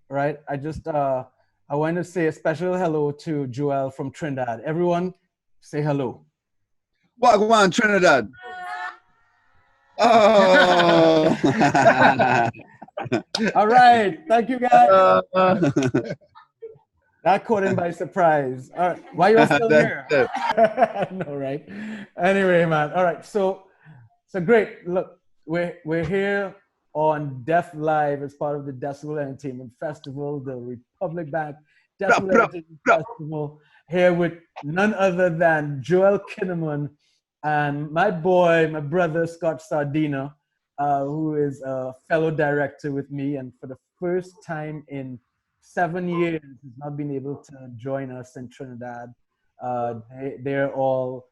right? I want to say a special hello to Joel from Trinidad. Everyone, say hello. Wagwan, Trinidad. Oh. All right, thank you guys. Uh, That caught him by surprise. All right, why you all still that's here? it. No, right? Anyway, man. All right, so great. Look, we're here on Def Live as part of the Decibel Entertainment Festival, the Republic Bank Blah, Decibel blah, Entertainment blah. Festival. Here with none other than Joel Kinnaman and my boy, my brother Scott Sardina, who is a fellow director with me, and for the first time in 7 years, has not been able to join us in Trinidad. They're all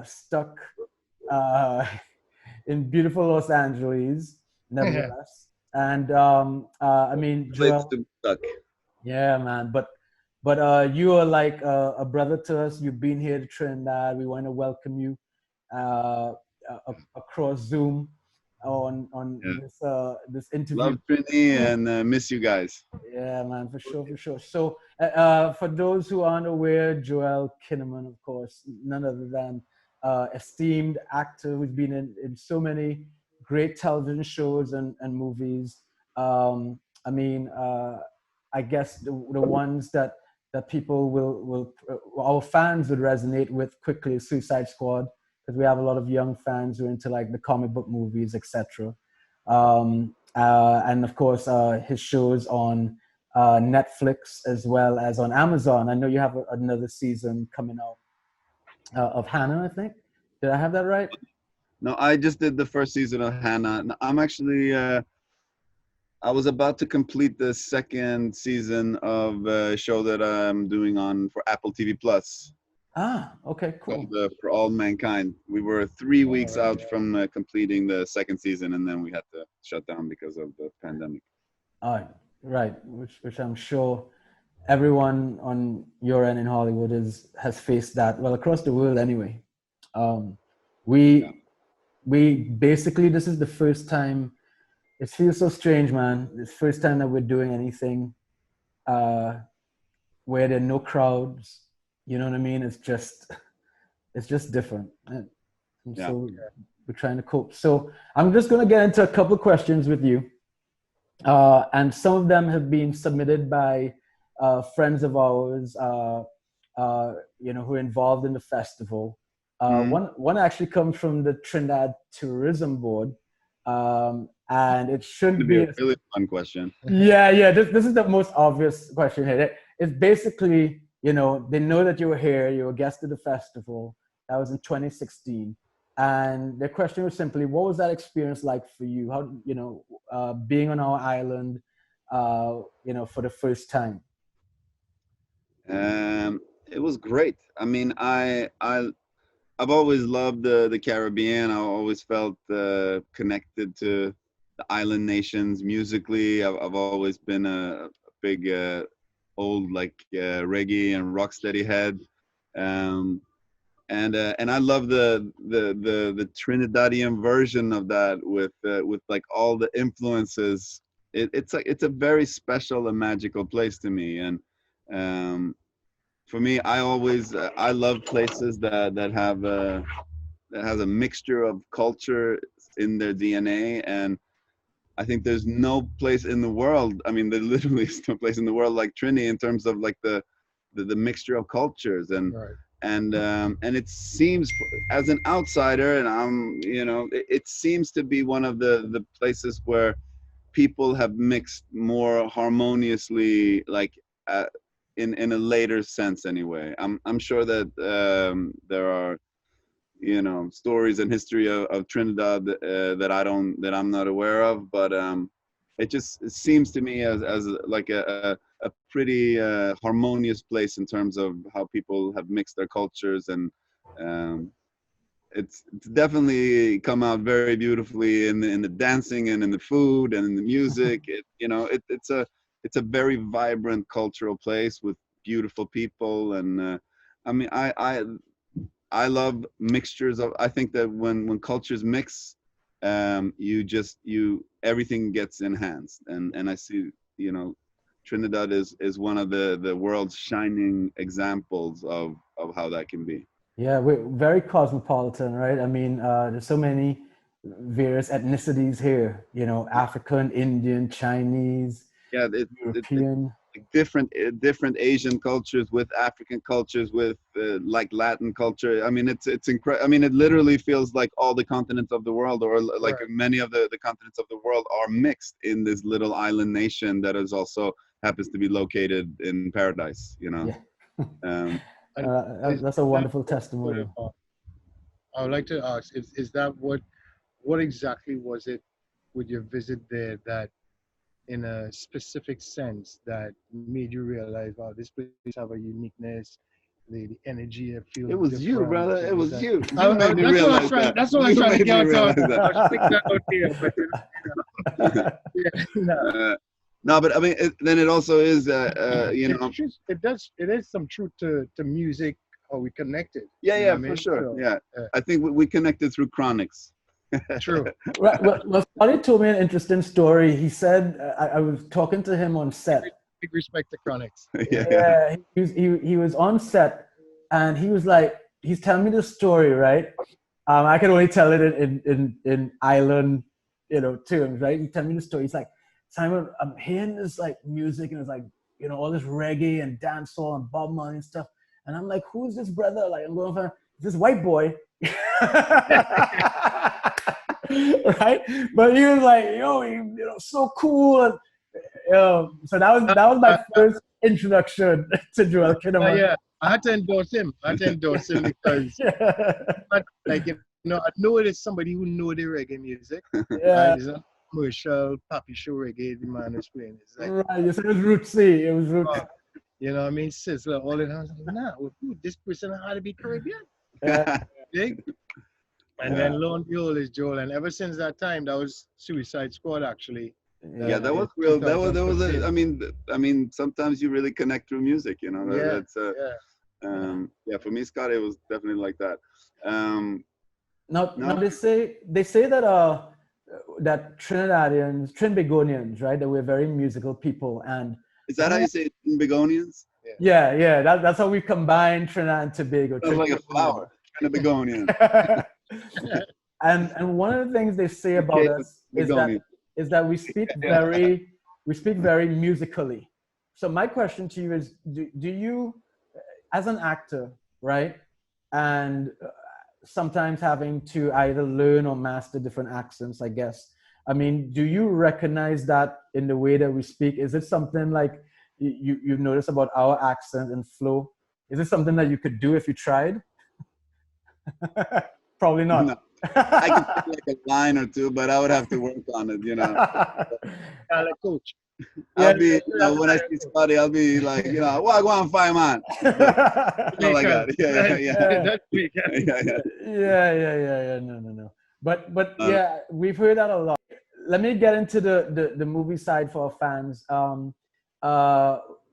stuck uh, in beautiful Los Angeles, nevertheless. And I mean, Place Joel, to be stuck. yeah, man. But you are like a brother to us. You've been here to Trinidad. We want to welcome you uh, across Zoom on Yeah. this interview. Love Trini and miss you guys. Yeah, man, for sure, for sure. So, for those who aren't aware, Joel Kinnaman, of course, none other than esteemed actor who's been in so many great television shows and movies. I mean, I guess the ones that people will our fans would resonate with quickly is Suicide Squad, because we have a lot of young fans who are into like the comic book movies, etc. And of course, his shows on Netflix as well as on Amazon. I know you have another season coming out of Hannah, I think. Did I have that right? No, I just did the first season of Hannah. I'm actually I was about to complete the second season of a show that I'm doing on for Apple TV Plus Ah, okay, called cool. For All Mankind. We were 3 weeks All out from completing the second season, and then we had to shut down because of the pandemic. right, right. Which I'm sure everyone on your end in Hollywood has faced that. Well, across the world anyway. Um, Yeah. we we basically, this is the first time. It feels so strange, man. It's the first time that we're doing anything uh, where there are no crowds. You know what I mean? It's just different. And Yeah. so we're trying to cope. So I'm just going to get into a couple of questions with you. And some of them have been submitted by friends of ours, who are involved in the festival. Mhm. One actually comes from the Trinidad Tourism Board, and it Going to shouldn't be a be. really fun question. Yeah, yeah. This is the most obvious question here. It's basically, they know that you were here, you were a guest of the festival. That was in 2016. And the question was simply, what was that experience like for you? How, being on our island, for the first time? It was great. I mean, I've always loved the Caribbean. I always felt connected to the island nations musically. I've always been a big old like reggae and rocksteady head, um, and I love the Trinidadian version of that with like all the influences. It's a very special and magical place to me, and um, for me, I love places that has a mixture of culture in their DNA, and I think there's no place in the world. I mean, there literally is no place in the world like Trini in terms of like the mixture of cultures Right. and it seems as an outsider, and it seems to be one of the places where people have mixed more harmoniously, like uh, in a later sense anyway. I'm sure that there are stories and history of Trinidad that I'm not aware of, but it seems to me as like a pretty harmonious place in terms of how people have mixed their cultures, and um, it's definitely come out very beautifully in the dancing and in the food and in the music. It's a very vibrant cultural place with beautiful people, and I mean I love mixtures of. I think that when cultures mix, you everything gets enhanced, and I see Trinidad is one of the world's shining examples of how that can be. Yeah, we're very cosmopolitan, right? I mean, there's so many various ethnicities here, you know, African, Indian, Chinese, Yeah, it's European. like different Asian cultures with African cultures with like Latin culture. I mean, it's incredible. I mean, it literally feels like all the continents of the world, or like many of the continents of the world, are mixed in this little island nation that is also happens to be located in paradise. You know. Yeah. Um, That's a wonderful testimony. I would like to ask, is that what exactly was it with your visit there that, in a specific sense, that made you realize, wow, this place have a uniqueness, the energy, it feels it was different. you, brother. It was that. you. You made me realize that. That's what I was You trying to made me get out. realize that. I was thinking that out here, but yeah, no. No, but I mean, then it also is, you know. It is some truth to music, how we connected. Yeah, you know yeah, what I for mean? sure. So, Yeah, I think we connected through Chronics. True. Right. Well, Scotty told me an interesting story. He said, I was talking to him on set. Big respect to Chronics. Yeah, he was on set, and he was like, he's telling me the story, right? I can only tell it in island, you know, terms, right? He told me the story. He's like, Simon, I'm hearing this like music, and it's like, you know, all this reggae and dancehall and Bob Marley and stuff. And I'm like, who's this brother? Like, I'm going for this white boy. Right? But he was like, yo, you know, so cool. And, so that was my first introduction to Joel Kinnaman. Yeah, I had to endorse him. Because, like, you know, I know it is somebody who know the reggae music. Yeah. It's a commercial poppy show reggae the man was playing. It's like, right, you said it was rootsy. It was rootsy. You know what I mean? Sizzler, all in. I was like, nah, this person had to be Caribbean. And then lo and behold is Joel. And ever since that time, that was Suicide Squad, actually. Yeah, that was real. That was a, I mean, sometimes you really connect through music, you know. That's yeah. For me, Scott, it was definitely like that. Now they say that that Trinbagonians, right? That we're very musical people, and is that how you say it, Trinbagonians? Yeah. That's how we combine Trinidad and Tobago. Sounds like a flower, Trinbagonian. and one of the things they say about us is that we speak very musically. So my question to you is, do you, as an actor, right, and sometimes having to either learn or master different accents, I guess, I mean, do you recognize that in the way that we speak? Is it something like you've noticed about our accent and flow? Is it something that you could do if you tried? Probably not. No. I could say like a line or two, but I would have to work on it, you know. Like coach. I'll be, you know, when I see Scotty, I'll be like, you know, well, go on, fire man. Oh my God. Yeah. No. But yeah, we've heard that a lot. Let me get into the movie side for our fans.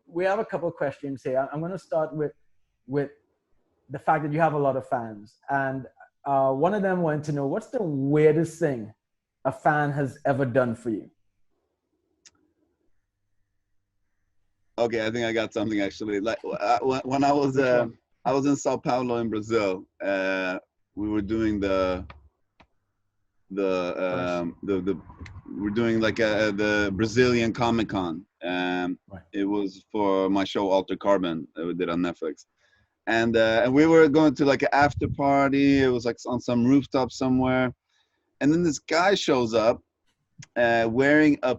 We have a couple of questions here. I'm going to start with the fact that you have a lot of fans, and one of them wanted to know, what's the weirdest thing a fan has ever done for you? Okay, I think I got something actually. Like when I was in Sao Paulo in Brazil, we were doing we're doing like the Brazilian Comic Con. It was for my show Alter Carbon that we did on Netflix. And we were going to like an after party. It was like on some rooftop somewhere. And then this guy shows up wearing a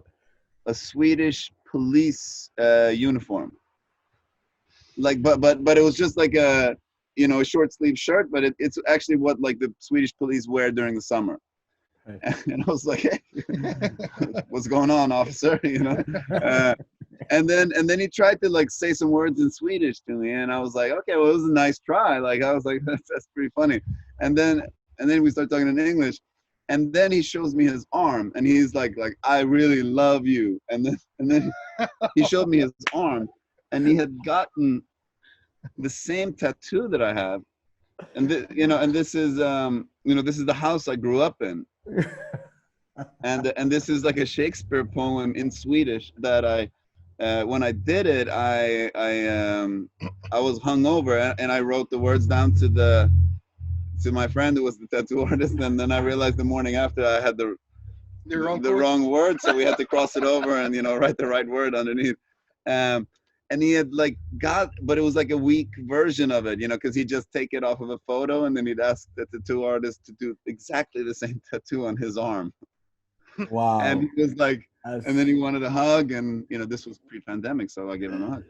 Swedish police uniform. Like, but it was just like a, you know, a short sleeve shirt, but it's actually what like the Swedish police wear during the summer. Right. And I was like, hey, what's going on, officer? You know? And then he tried to like say some words in Swedish to me, and I was like, okay, well, it was a nice try. Like I was like, that's pretty funny. And then we start talking in English, and then he shows me his arm, and he's like I really love you. And then he showed me his arm, and he had gotten the same tattoo that I have, and this is this is the house I grew up in. And this is like a Shakespeare poem in Swedish that when I did it, I was hungover, and I wrote the words down to my friend who was the tattoo artist, and then I realized the morning after I had the wrong word, so we had to cross it over and write the right word underneath. Um, and he had but it was like a weak version of it, because he'd just take it off of a photo, and then he'd ask the tattoo artist to do exactly the same tattoo on his arm. Wow. And he was like, and then he wanted a hug, and this was pre-pandemic, so I gave him a hug.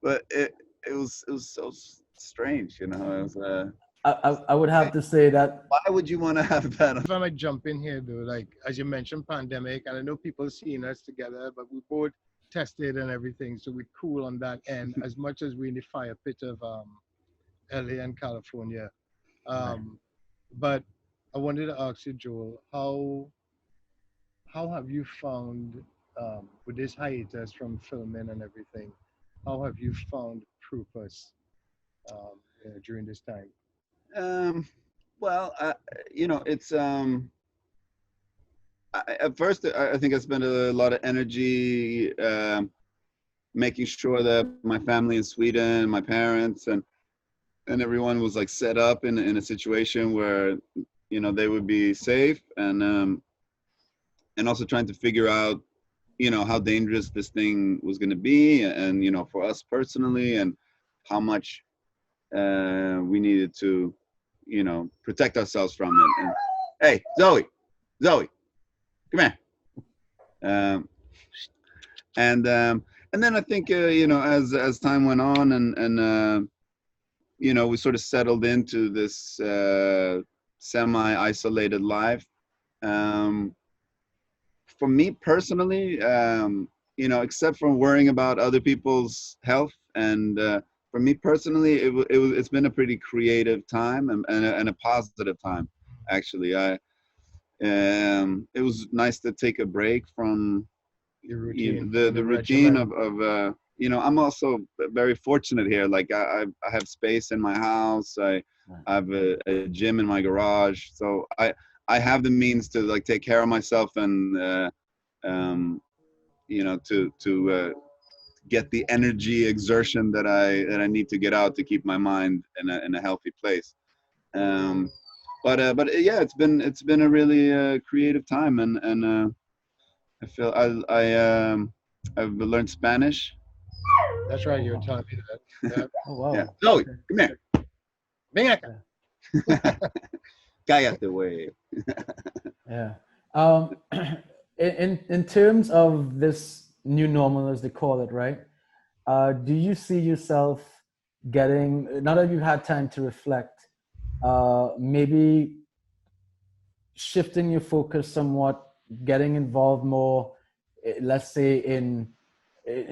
But it was so strange, It was. I would have to say that. Why would you want to have that? If I might jump in here though, like as you mentioned, pandemic, and I know people seeing us together, but we both tested and everything, so we're cool on that end. As much as we're in the fire pit of LA and California, but I wanted to ask you, Joel, how have you found with this hiatus from filming and everything? How have you found purpose during this time? Well, it's at first I think I spent a lot of energy making sure that my family in Sweden, my parents, and everyone was like set up in a situation where they would be safe, and also trying to figure out how dangerous this thing was going to be, and for us personally, and how much we needed to protect ourselves from it. And hey, Zoe, come here. And then I think as time went on, and we sort of settled into this semi-isolated life. For me personally, except for worrying about other people's health, and for me personally, it's been a pretty creative time, and a positive time, actually. It was nice to take a break from Your routine, the routine of I'm also very fortunate here. Like I have space in my house. I have a gym in my garage, so I have the means to like take care of myself, and to get the energy exertion that I need to get out to keep my mind in a healthy place. But yeah, it's been a really creative time, and I feel I've learned Spanish. That's right, you were telling me that. Yeah. Oh wow. Yeah. Zoe, come here. Ven acá. Cállate, güey. Yeah. In terms of this new normal, as they call it, right? Do you see yourself getting, now that you've had time to reflect, maybe shifting your focus somewhat, getting involved more, let's say in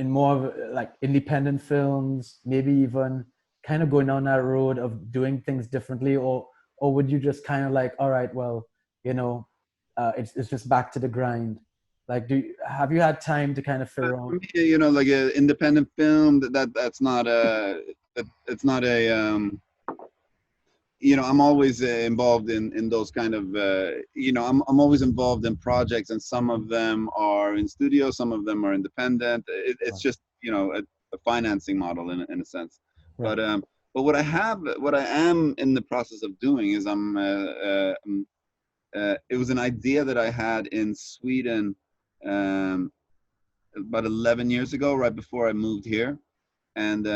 more of like independent films, maybe even kind of going down that road of doing things differently, or would you just kind of like, all right, well, it's just back to the grind? Like, have you had time to kind of figure out? Like an independent film, that's not it's not a I'm always involved in those kind of I'm always involved in projects, and some of them are in studio, some of them are independent. It's just a financing model in a sense. Right. But what I am in the process of doing is it was an idea that I had in Sweden about 11 years ago, right before I moved here, and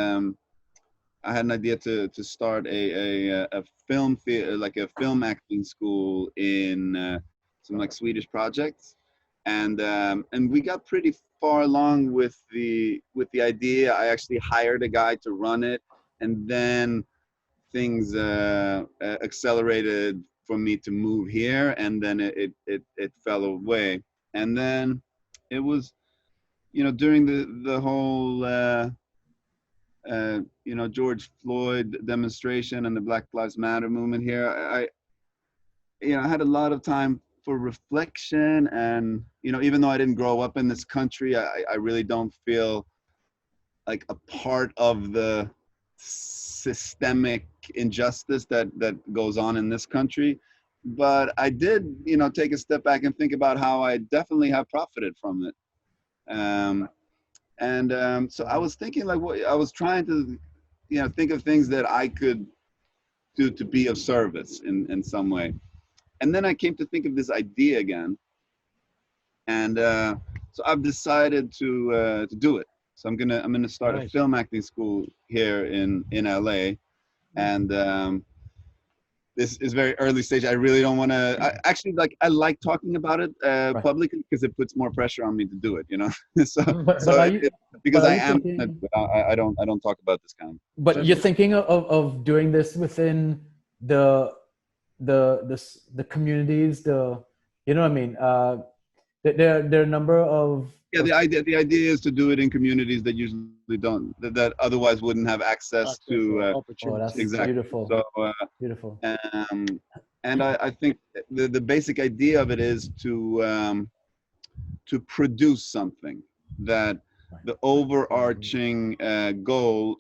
I had an idea to start a film like a film acting school in some like Swedish projects, and we got pretty far along with the idea. I actually hired a guy to run it, and then things accelerated for me to move here, and then it fell away. And then it was during the whole George Floyd demonstration and the Black Lives Matter movement here, I had a lot of time for reflection, and even though I didn't grow up in this country, I really don't feel like a part of the systemic injustice that goes on in this country. But I did take a step back and think about how I definitely have profited from it. So I was thinking, like, what I was trying to, think of things that I could do to be of service in some way. And then I came to think of this idea again, and so I've decided to do it. So I'm gonna start a Nice. film acting school here in LA, and this is very early stage. I really don't want to. Actually, like, I like talking about it Right. publicly because it puts more pressure on me to do it. So But so are you because but are I you am, thinking? I don't talk about this kind of. But Stuff. you're thinking of doing this within the the communities, you know what I mean? There are a number Yeah, the idea is to do it in communities that usually don't, that otherwise wouldn't have access Access to. or oh, that's opportunities. Exactly. beautiful, So, beautiful. um, and I think the basic idea of it is to produce something that the overarching goal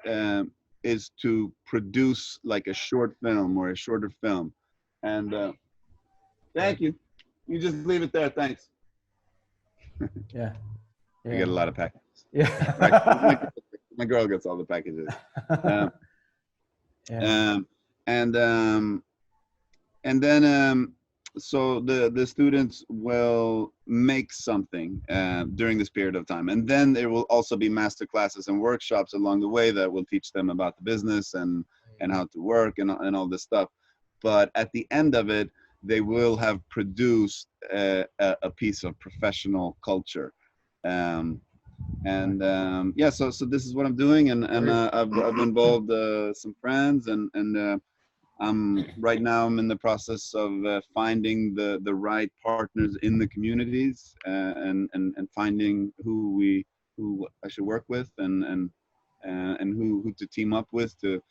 um, is to produce like a short film or a shorter film. And thank you. You just leave it there. Thanks. Yeah, I get a yeah, lot of packages. yeah. My girl gets all the packages. Um, Yeah, um, and um, and then so the students will make something during this period of time, and then there will also be master classes and workshops along the way that will teach them about the business and how to work and all this stuff. But at the end of it, they will have produced a piece of professional culture. um, yeah, so this is what I'm doing, and I've involved some friends, and right now I'm in the process of finding the right partners in the communities, and finding who I should work with, and who to team up with to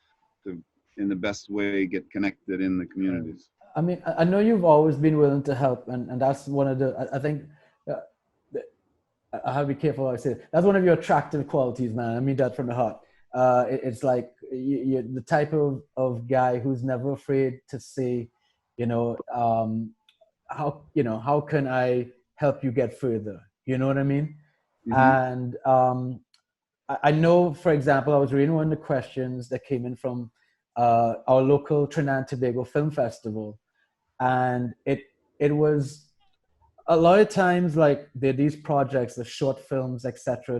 in the best way get connected in the communities. I mean, I know you've always been willing to help, and that's one of the. I think uh, I have to be careful what I say. That's one of your attractive qualities, man. I mean that from the heart. It's like you're the type of guy who's never afraid to say, you know, how can I help you get further? You know what I mean? Hmm. And I know, for example, I was reading one of the questions that came in from our local Trinidad and Tobago Film Festival, and it was a lot of times like there are these projects, the short films, etc.,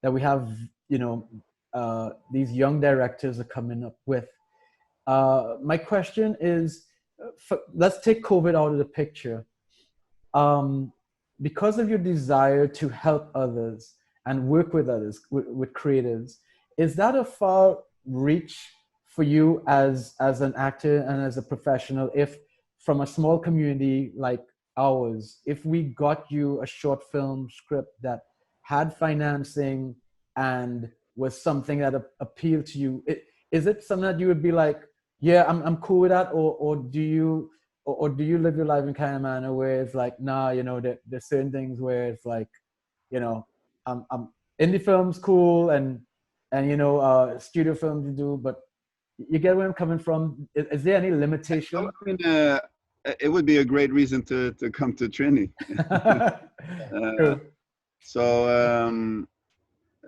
that we have, these young directors are coming up with. My question is, let's take COVID out of the picture. um, because of your desire to help others and work with others, with creatives, is that a far reach for you as an actor and as a professional? If from a small community like ours, if we got you a short film script that had financing and was something that appealed to you, is it something that you would be like, yeah, I'm cool with that, or do you or do you live your life in kind of manner where it's like, nah, there's certain things where it's like, you know, I'm indie films cool, and studio films you do, but you get where I'm coming from. Is there any I limitation? mean, it would be a great reason to come to Trini. uh, True. so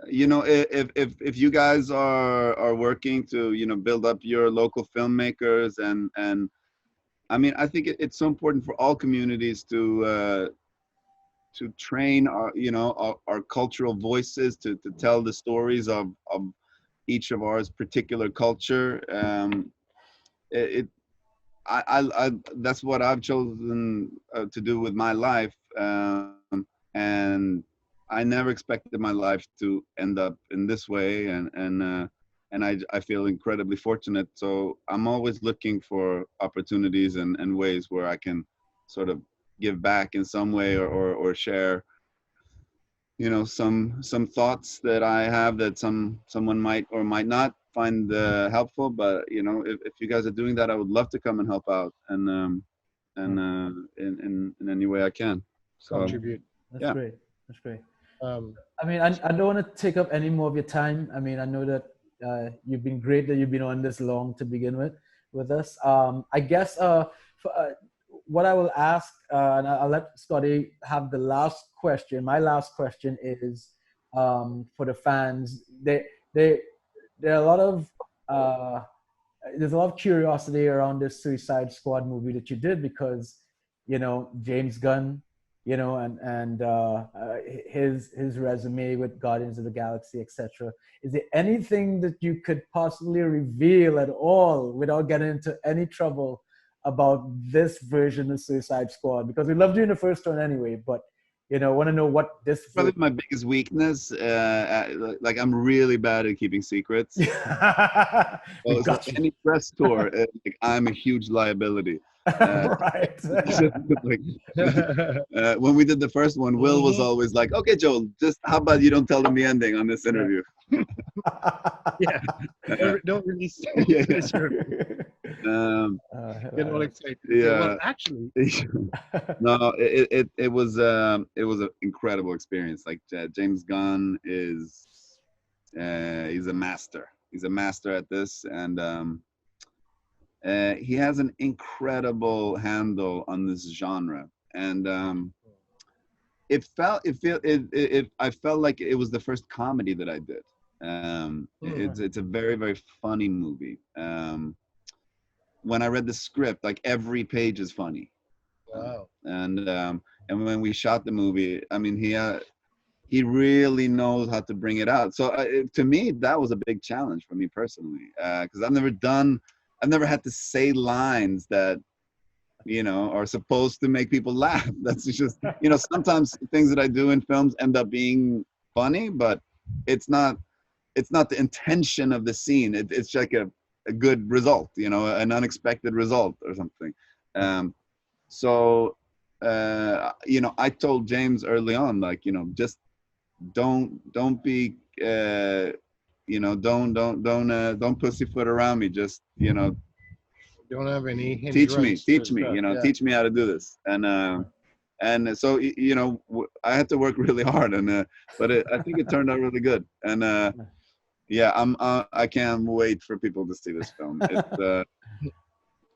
if you guys are working to build up your local filmmakers, and I mean, I think it's so important for all communities to train our cultural voices to tell the stories of each of ours particular culture. It I That's what I've chosen to do with my life, and I never expected my life to end up in this way, and I feel incredibly fortunate. So I'm always looking for opportunities and ways where I can sort of give back in some way, or share some thoughts that I have that someone might or might not find helpful. But if you guys are doing that, I would love to come and help out, in any way I can. So Contribute. That's yeah. great. That's great. Um, I mean, I don't want to take up any more of your time. I mean, I know that you've been great that you've been on this long to begin with us. I guess what I will ask, and I'll let Scotty have the last question. My last question is for the fans. They there are a lot of there's a lot of curiosity around this Suicide Squad movie that you did because, James Gunn, and his resume with Guardians of the Galaxy, etc. Is there anything that you could possibly reveal at all without getting into any trouble about this version of Suicide Squad? Because we loved you in the first one anyway, but want to know what this Probably my biggest weakness. Like I'm really bad at keeping secrets. So any press tour, like, I'm a huge liability. Right. Like, when we did the first one, Will was always like, "Okay, Joel, just how about you don't tell them the ending on this interview?" Yeah, don't release. Yeah. Get all excited. Yeah. Well, actually, no, it was an incredible experience. Like James Gunn is, he's a master. He's a master at this, and he has an incredible handle on this genre. And I felt like it was the first comedy that I did. It's a very, very funny movie. When I read the script, like every page is funny. Wow. And when we shot the movie, I mean, he really knows how to bring it out. So to me, that was a big challenge for me personally, because I've never had to say lines that are supposed to make people laugh. That's just sometimes things that I do in films end up being funny, but it's not the intention of the scene. It's like a good result, an unexpected result or something. So I told James early on, like, just don't be don't pussyfoot around me. Just don't have any teach me yeah. Teach me how to do this. And so I had to work really hard, but I think it turned out really good. And yeah, I can't wait for people to see this film.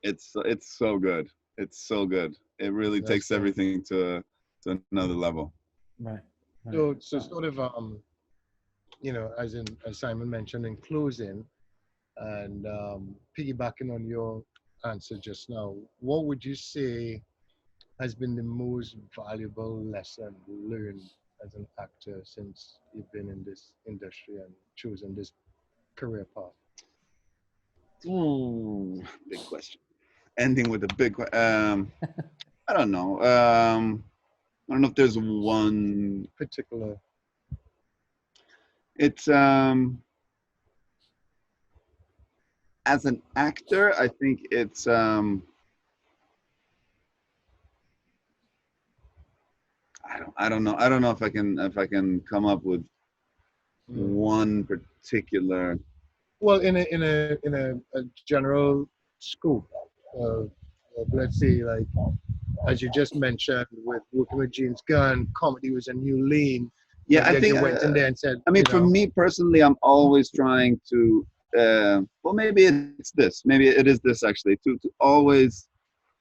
It's so good. It's so good. It really takes everything to another level. Right. So sort of as Simon mentioned in closing, and piggybacking on your answer just now, what would you say has been the most valuable lesson learned as an actor since you've been in this industry and chosen this career path? Ooh, big question. Ending with a big question. I don't know. I don't know if there's one particular. It's as an actor, I think it's I don't know if I can come up with one particular. Well, in a general scope, let's say, like as you just mentioned, with working with James Gunn, comedy was a new lane. Yeah, I think you went in there and said. I mean, for me personally, I'm always trying to. Well, maybe it's this. Maybe it is this actually. To always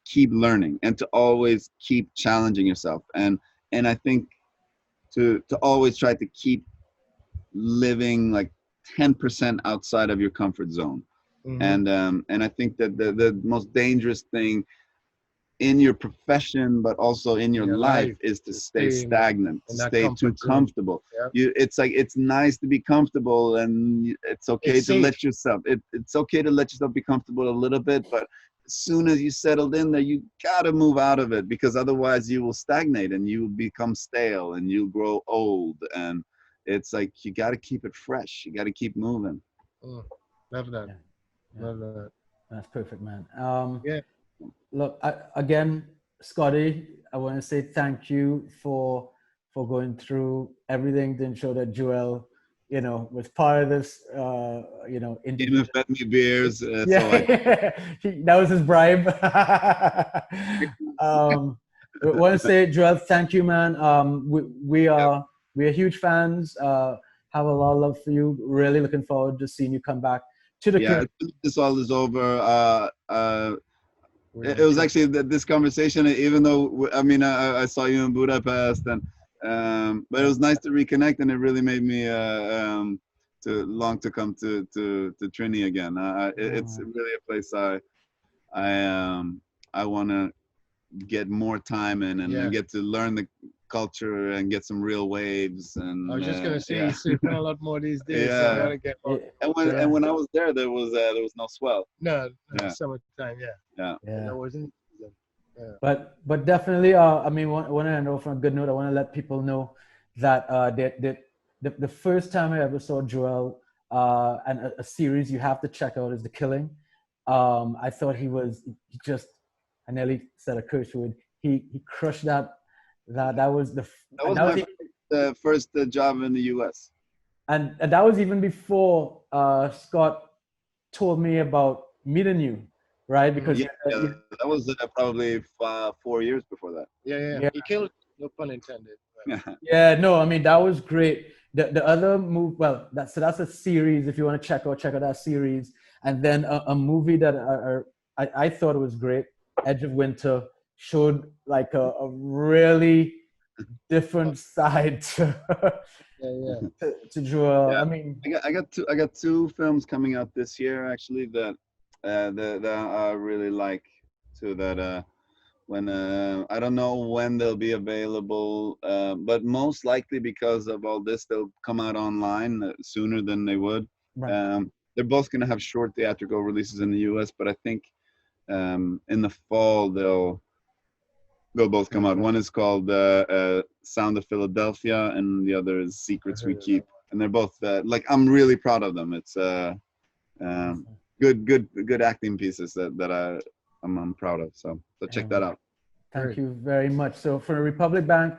keep learning and to always keep challenging yourself, and I think to always try to keep living like 10% outside of your comfort zone. Mm-hmm. And I think that the most dangerous thing in your profession, but also in your life, is to stay stagnant, stay too comfortable. Yep. It's nice to be comfortable, and it's okay to let yourself. It's okay to let yourself be comfortable a little bit, but as soon as you settled in there, you gotta move out of it, because otherwise you will stagnate and you will become stale and you'll grow old. And it's like you gotta keep it fresh. You gotta keep moving. Love that. Yeah. Love that. That's perfect, man. Yeah. Look, again, Scotty, I want to say thank you for going through everything to ensure that Joel, was part of this, Even fed me beers. That was his bribe. I want to say, Joel, thank you, man. We're huge fans. Have a lot of love for you. Really looking forward to seeing you come back to the this all is over. It was actually this conversation, even though I mean I saw you in Budapest, and but it was nice to reconnect, and it really made me to long to come to Trini again. It's really a place I want to get more time in and get to learn the culture and get some real waves. And I was just gonna say, you're surfing a lot more these days. Yeah. So I gotta get more. And when I was there was no swell. No, summertime, Yeah. That wasn't. But definitely, I mean, want to end off on a good note. I want to let people know that the first time I ever saw Joel and a series you have to check out is The Killing. I thought he just, I nearly said a curse word. He crushed that. That was the first job in the U.S. And that was even before Scott told me about meeting you, right? Because that was probably 4 years before that. Yeah. He killed. No pun intended. Yeah, no, I mean that was great. The other move, well, that's a series. If you want to check out that series, and then a movie that I thought was great, Edge of Winter, showed like a really different side to Joel. Yeah. I mean, I got two films coming out this year actually that I really like. So that when I don't know when they'll be available, but most likely because of all this, they'll come out online sooner than they would. right. They're both going to have short theatrical releases in the U.S., but I think in the fall they'll both come out. One is called Sound of Philadelphia, and the other is Secrets We Keep. And they're both like, I'm really proud of them. It's good acting pieces that I'm proud of. So check that out. Thank you very much. So for the Republic Bank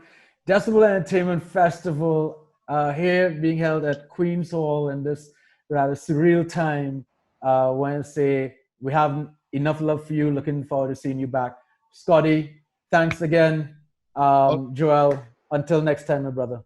Decibel Entertainment Festival here being held at Queen's Hall in this rather surreal time, Wednesday. We have enough love for you. Looking forward to seeing you back. Scotty, thanks again. Joel, until next time, my brother.